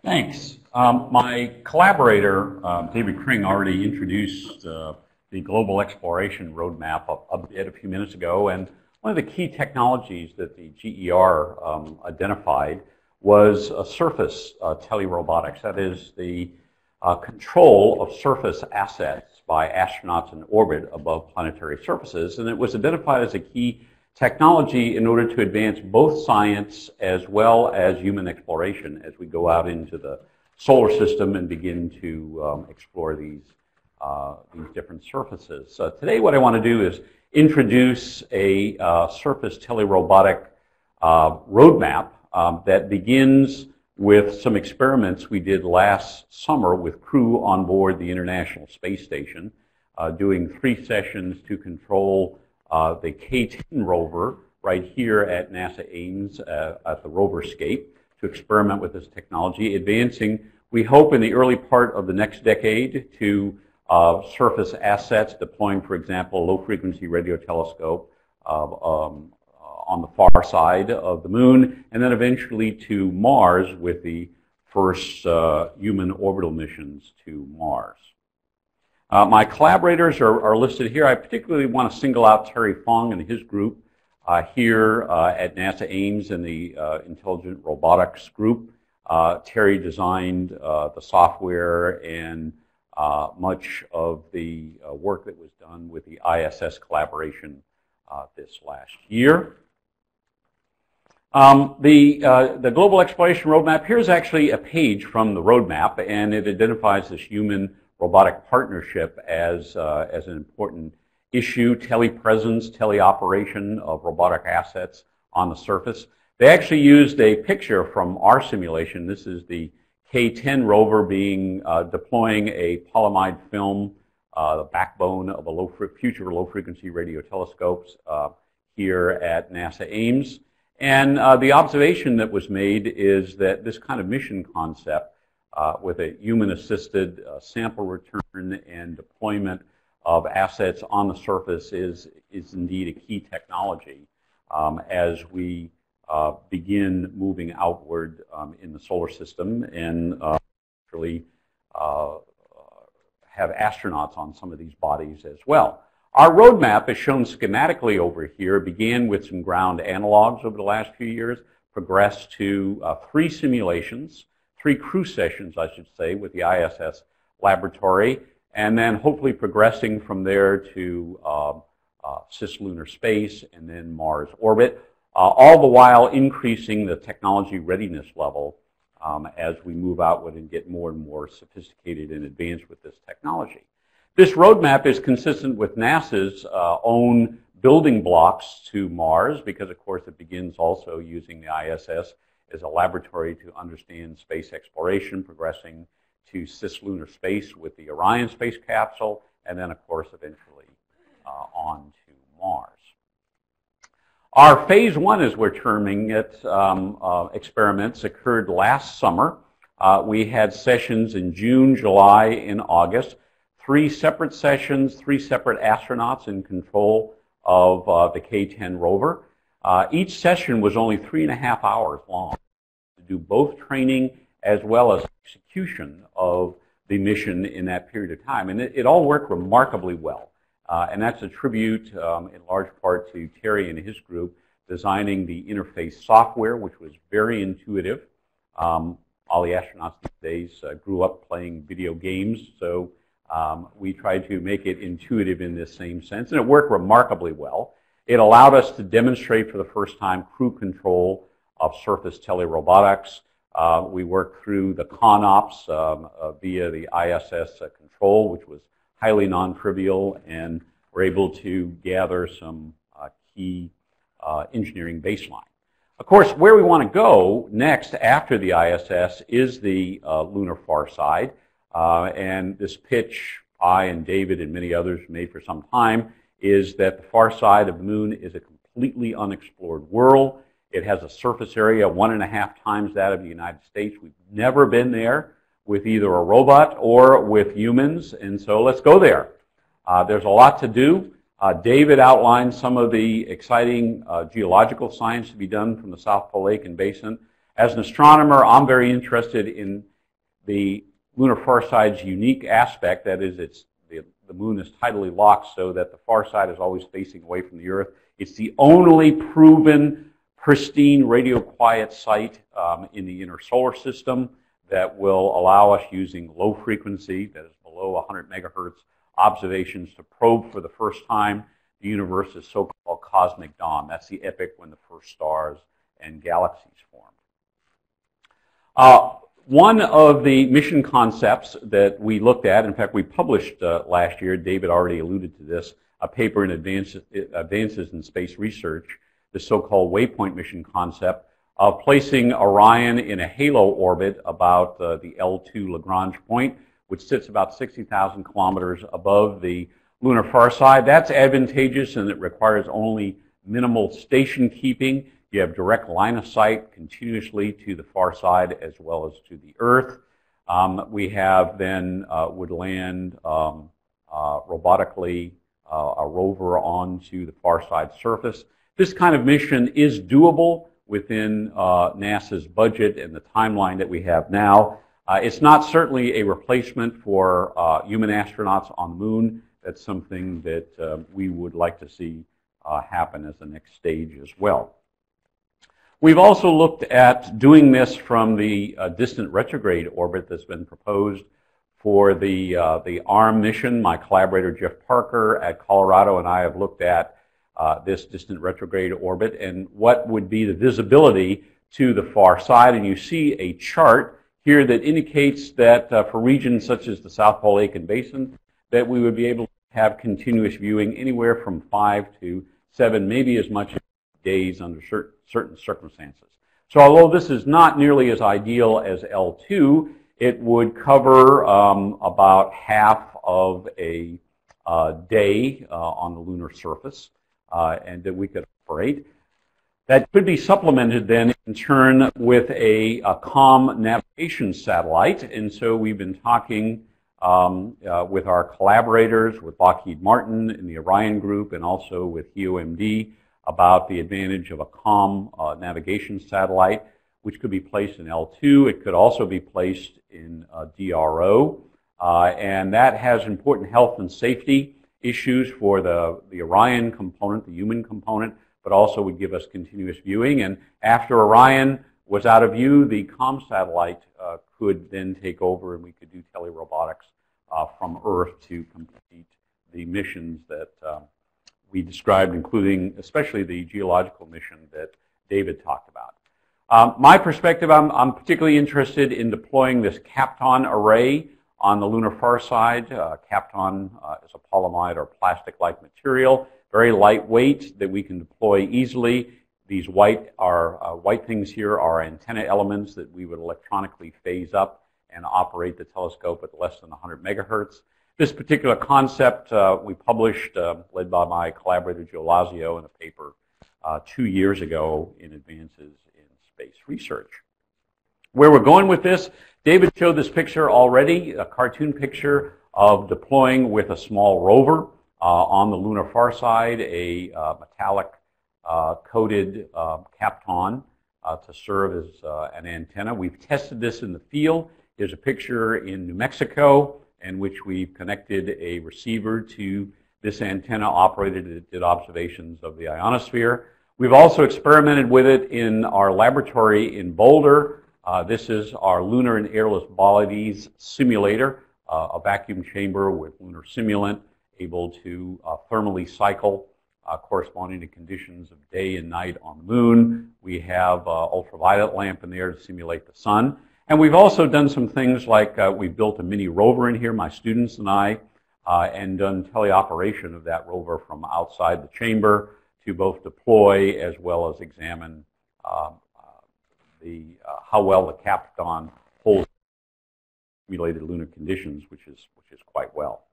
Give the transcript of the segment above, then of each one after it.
Thanks. My collaborator, David Kring, already introduced the Global Exploration Roadmap a few minutes ago, and one of the key technologies that the GER identified was surface telerobotics. That is the control of surface assets by astronauts in orbit above planetary surfaces, and it was identified as a key technology in order to advance both science as well as human exploration as we go out into the solar system and begin to explore these different surfaces. Today what I want to do is introduce a surface telerobotic roadmap that begins with some experiments we did last summer with crew on board the International Space Station, doing 3 sessions to control the K-10 rover right here at NASA Ames at the Roverscape to experiment with this technology, advancing, we hope, in the early part of the next decade to surface assets, deploying, for example, a low-frequency radio telescope on the far side of the moon, and then eventually to Mars with the first human orbital missions to Mars. My collaborators are listed here. I particularly want to single out Terry Fong and his group here at NASA Ames in the Intelligent Robotics group. Terry designed the software and much of the work that was done with the ISS collaboration this last year. The Global Exploration Roadmap, here's actually a page from the roadmap, and it identifies this human robotic partnership as an important issue, telepresence, teleoperation of robotic assets on the surface. They actually used a picture from our simulation. This is the K-10 rover deploying a polyimide film, the backbone of a future low-frequency radio telescopes here at NASA Ames. And the observation that was made is that this kind of mission concept with a human-assisted sample return and deployment of assets on the surface is indeed a key technology as we begin moving outward in the solar system and actually have astronauts on some of these bodies as well. Our roadmap, as shown schematically over here, began with some ground analogs over the last few years, progressed to 3 simulations, 3 crew sessions, I should say, with the ISS laboratory, and then hopefully progressing from there to cislunar space and then Mars orbit, all the while increasing the technology readiness level as we move outward and get more and more sophisticated and advanced with this technology. This roadmap is consistent with NASA's own building blocks to Mars because, of course, it begins also using the ISS as a laboratory to understand space exploration, progressing to cislunar space with the Orion space capsule, and then, of course, eventually on to Mars. Our phase 1, as we're terming it, experiments occurred last summer. We had sessions in June, July, and August. 3 separate sessions, 3 separate astronauts in control of the K-10 rover. Each session was only 3.5 hours long to do both training as well as execution of the mission in that period of time. And it all worked remarkably well. And that's a tribute in large part to Terry and his group designing the interface software, which was very intuitive. All the astronauts these days grew up playing video games, so we tried to make it intuitive in this same sense, and it worked remarkably well. It allowed us to demonstrate for the first time crew control of surface telerobotics. We worked through the ConOps via the ISS control, which was highly non-trivial, and were able to gather some key engineering baseline. Of course, where we want to go next after the ISS is the lunar far side. And this pitch I and David and many others made for some time is that the far side of the moon is a completely unexplored world. It has a surface area 1.5 times that of the United States. We've never been there with either a robot or with humans, and so let's go there. There's a lot to do. David outlined some of the exciting geological science to be done from the South Pole Lake and Basin. As an astronomer, I'm very interested in the lunar farside's unique aspect, that is, the moon is tidally locked so that the far side is always facing away from the Earth. It's the only proven pristine radio quiet site in the inner solar system that will allow us, using low frequency, that is below 100 megahertz, observations to probe for the first time the universe's so-called cosmic dawn. That's the epoch when the first stars and galaxies formed. One of the mission concepts that we looked at, in fact, we published last year, David already alluded to this, a paper in Advances in Space Research, the so-called waypoint mission concept of placing Orion in a halo orbit about the L2 Lagrange point, which sits about 60,000 kilometers above the lunar far side. That's advantageous, and it requires only minimal station keeping. You have direct line of sight continuously to the far side as well as to the Earth. We have then would land robotically a rover onto the far side surface. This kind of mission is doable within NASA's budget and the timeline that we have now. It's not certainly a replacement for human astronauts on the moon. That's something that we would like to see happen as the next stage as well. We've also looked at doing this from the distant retrograde orbit that's been proposed for the ARM mission. My collaborator Jeff Parker at Colorado and I have looked at this distant retrograde orbit and what would be the visibility to the far side. And you see a chart here that indicates that for regions such as the South Pole Aitken Basin, that we would be able to have continuous viewing anywhere from 5 to 7, maybe as much as days under certain circumstances. So although this is not nearly as ideal as L2, it would cover about half of a day on the lunar surface, and that we could operate. That could be supplemented then in turn with a COM navigation satellite, and so we've been talking with our collaborators, with Lockheed Martin in the Orion group, and also with HEOMD about the advantage of a COM navigation satellite, which could be placed in L2. It could also be placed in DRO, and that has important health and safety issues for the Orion component, the human component, but also would give us continuous viewing. And after Orion was out of view, the COM satellite could then take over, and we could do telerobotics from Earth to complete the missions that we described, including especially the geological mission that David talked about. My perspective, I'm particularly interested in deploying this Kapton array on the lunar far side. Kapton is a polyamide or plastic-like material, very lightweight, that we can deploy easily. These white things here are antenna elements that we would electronically phase up and operate the telescope at less than 100 megahertz. This particular concept we published, led by my collaborator Joe Lazio, in a paper 2 years ago in Advances in Space Research. Where we're going with this, David showed this picture already, a cartoon picture of deploying with a small rover on the lunar far side, a metallic coated Kapton to serve as an antenna. We've tested this in the field. There's a picture in New Mexico in which we've connected a receiver to this antenna, operated it, did observations of the ionosphere. We've also experimented with it in our laboratory in Boulder. This is our lunar and airless bodies simulator, a vacuum chamber with lunar simulant, able to thermally cycle corresponding to conditions of day and night on the moon. We have an ultraviolet lamp in there to simulate the sun. And we've also done some things like we've built a mini rover in here, my students and I, and done teleoperation of that rover from outside the chamber to both deploy as well as examine how well the Kapton holds simulated lunar conditions, which is quite well.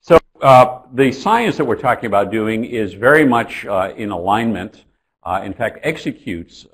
So the science that we're talking about doing is very much in alignment, in fact executes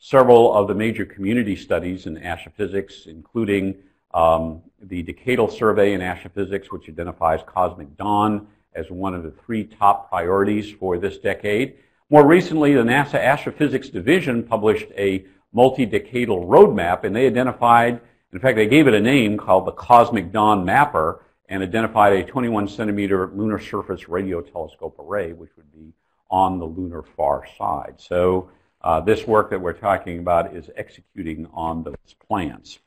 several of the major community studies in astrophysics, including the Decadal Survey in Astrophysics, which identifies cosmic dawn as one of the 3 top priorities for this decade. More recently, the NASA Astrophysics Division published a multi-decadal roadmap, and they identified, in fact, they gave it a name called the Cosmic Dawn Mapper, and identified a 21-centimeter lunar surface radio telescope array, which would be on the lunar far side. So this work that we're talking about is executing on those plans.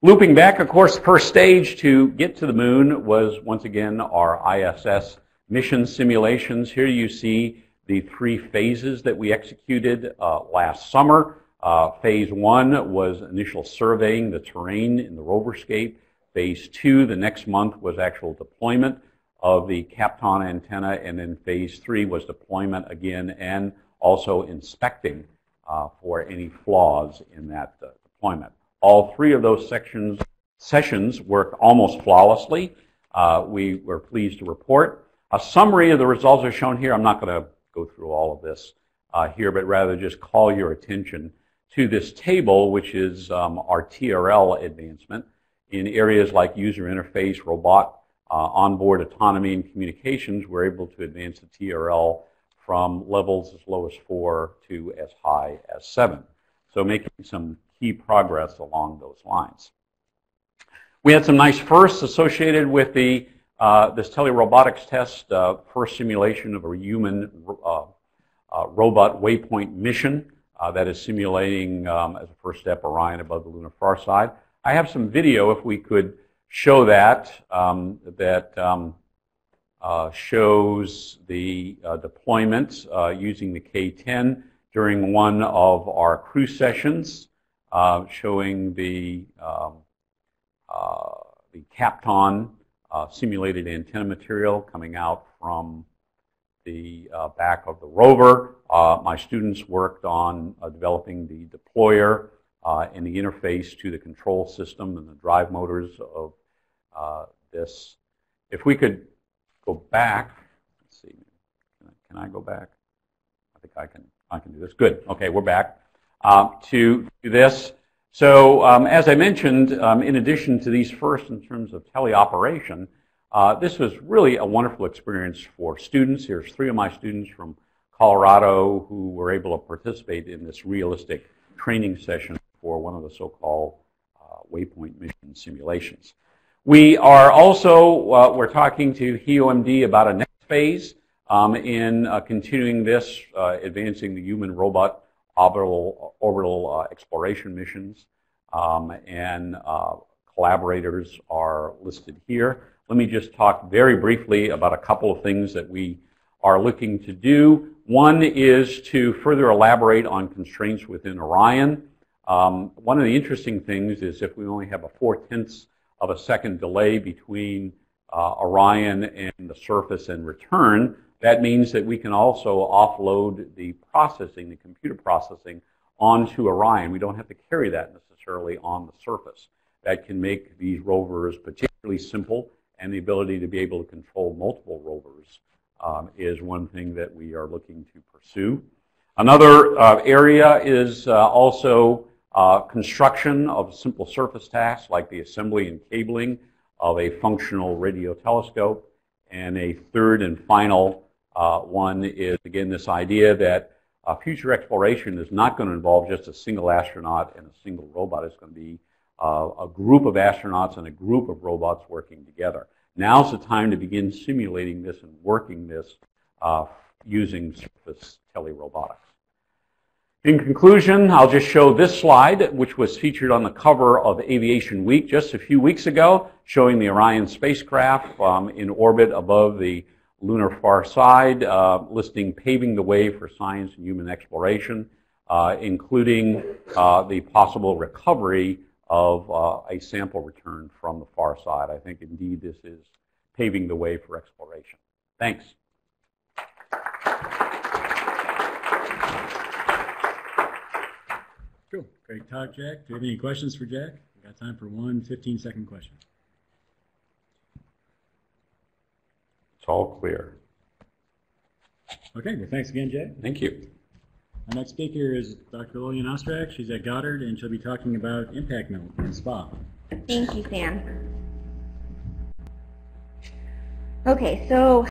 Looping back, of course, the first stage to get to the moon was, once again, our ISS mission simulations. Here you see the 3 phases that we executed last summer. Phase 1 was initial surveying the terrain in the roverscape. Phase 2, the next month, was actual deployment of the Kapton antenna, and then Phase 3 was deployment again and also inspecting for any flaws in that deployment. All 3 of those sessions worked almost flawlessly. We were pleased to report. A summary of the results are shown here. I'm not going to go through all of this here, but rather just call your attention to this table, which is our TRL advancement in areas like user interface, robot, onboard autonomy, and communications. We're able to advance the TRL from levels as low as 4 to as high as 7. So making some key progress along those lines. We had some nice firsts associated with the this telerobotics test, first simulation of a human robot waypoint mission that is simulating, as a first step, Orion above the lunar far side. I have some video, if we could show that, shows the deployment using the K-10 during one of our crew sessions, showing the Kapton simulated antenna material coming out from the back of the rover. My students worked on developing the deployer and the interface to the control system and the drive motors of this. If we could go back, let's see, can I go back? I think I can do this. Good. Okay, we're back to this. So as I mentioned, in addition to these first in terms of teleoperation, this was really a wonderful experience for students. Here's 3 of my students from Colorado who were able to participate in this realistic training session for one of the so-called waypoint mission simulations. We are also, we're talking to HEOMD about a next phase in continuing this, advancing the human robot orbital exploration missions, and collaborators are listed here. Let me just talk very briefly about a couple of things that we are looking to do. One is to further elaborate on constraints within Orion. One of the interesting things is if we only have a 4/10 of a second delay between Orion and the surface and return, that means that we can also offload the processing, the computer processing, onto Orion. We don't have to carry that necessarily on the surface. That can make these rovers particularly simple, and the ability to be able to control multiple rovers is one thing that we are looking to pursue. Another area is also construction of simple surface tasks like the assembly and cabling of a functional radio telescope. And a third and final one is, again, this idea that future exploration is not going to involve just a single astronaut and a single robot. It's going to be a group of astronauts and a group of robots working together. Now's the time to begin simulating this and working this using surface telerobotics. In conclusion, I'll just show this slide, which was featured on the cover of Aviation Week just a few weeks ago, showing the Orion spacecraft in orbit above the lunar far side, listing paving the way for science and human exploration, including the possible recovery of a sample return from the far side. I think indeed this is paving the way for exploration. Thanks. Cool. Great talk, Jack. Do you have any questions for Jack? We've got time for one 15-second question. It's all clear. Okay, well, thanks again, Jack. Thank you. Our next speaker is Dr. Lillian Ostrak. She's at Goddard, and she'll be talking about impact melt and SPA. Thank you, Sam. Okay, so